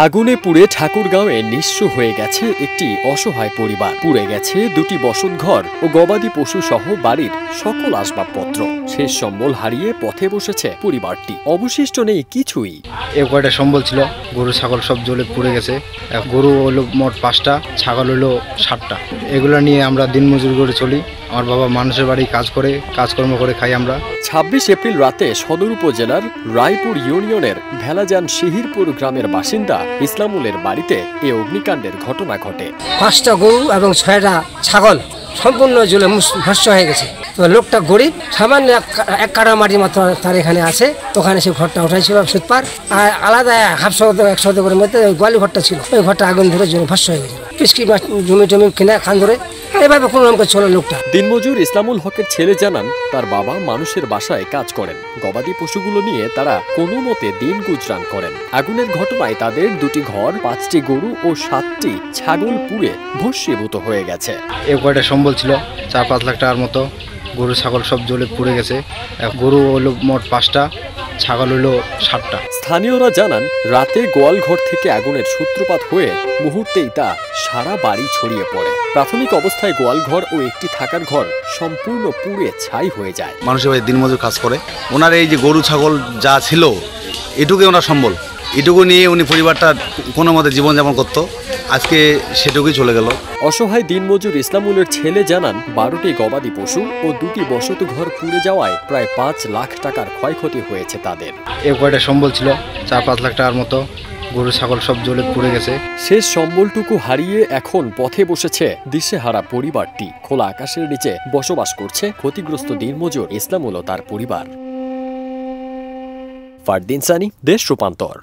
আগুনে পুড়ে ঠাকুরগাঁওয়ে নিঃস্ব হয়ে গেছে একটি অসহায় পরিবার। পুড়ে গেছে দুটি বসতঘর ও গবাদি পশু সহ বাড়ির সকল আসবাবপত্র। শেষ সম্বল হারিয়ে পথে বসেছে পরিবারটি। অবশিষ্ট নেই কিছুই। এ কয়টা সম্বল ছিল, গরু ছাগল সব জ্বলে পুড়ে গেছে। গরু হলো মোট 5টা, ছাগল হলো 7টা। এগুলো নিয়ে আমরা দিনমজুর করে চলি। আমার বাবা মানুষের বাড়ি কাজকর্ম করে খাই আমরা। 26 এপ্রিল রাতে সদর উপজেলার রায়পুর ইউনিয়নের ভেলাজান শিহিরপুর গ্রামের বাসিন্দা ইসলামুলের বাড়িতে এ অগ্নিকাণ্ডের ঘটনা ঘটে। 5টা গরু এবং 6টা ছাগল সম্পূর্ণ জ্বলে ভস্ম হয়ে গেছে। তো লোকটা গরিব, সামান্য এক কাটা মাটি মাত্র তার এখানে আছে। ওখানে সে ঘরটা উঠাইছিল সুতপার, আর আলাদা 100 করে মধ্যে গোয়ালি ঘরটা ছিল, ওই ঘরটা আগুন ধরে ভস্ম হয়ে গেছিল। কৃষি জমি কিনে খান ধরে এভাবে কোনো রকম চলে লোকটা। দিনমজুর ইসলামুল হকের ছেলে জানান, তার বাবা মানুষের বাসায় কাজ করেন। গবাদি পশুগুলো নিয়ে তারা কোনো মতে দিন গুজরান করেন। আগুনের ঘটনায় তাদের 2টি ঘর, 5টি গরু ও 7টি ছাগল পুড়ে ভস্মীভূত হয়ে গেছে। এ কয়টা সম্বল ছিল 4-5 লাখ টাকার মতো। গরু ছাগল সব জ্বলে পুড়ে গেছে। গরু হলো মোট 5টা, ছাগল হলো 7টা। স্থানীয়রা জানান, রাতে গোয়ালঘর থেকে আগুনের সূত্রপাত হয়ে মুহূর্তেই তা সারা বাড়ি ছড়িয়ে পড়ে। প্রাথমিক অবস্থায় গোয়ালঘর ও একটি থাকার ঘর সম্পূর্ণ পুড়ে ছাই হয়ে যায়। মানুষের বাড়ি দিনমজুর কাজ করে, ওনার এই যে গরু ছাগল যা ছিল এটুকুই ওনার সম্বল। এটুকু নিয়ে উনি পরিবারটা কোনো মতে জীবনযাপন করতো। আজকে সেটুকুই চলে গেল। অসহায় দিনমজুর ইসলামুলের ছেলে জানান, 12টি গবাদি পশু ও 2টি বসত ঘর পুড়ে যাওয়ায় প্রায় 5 লাখ টাকার ক্ষয়ক্ষতি হয়েছে তাদের। এ কয়টা সম্বল ছিল 4-5 লাখ টাকার মতো। গরু ছাগল সব জ্বলে পুড়ে গেছে। শেষ সম্বলটুকু হারিয়ে এখন পথে বসেছে দিশেহারা পরিবারটি। খোলা আকাশের নিচে বসবাস করছে ক্ষতিগ্রস্ত দিনমজুর ইসলামুল ও তার পরিবার। ফারদিন সানি, দেশ রূপান্তর।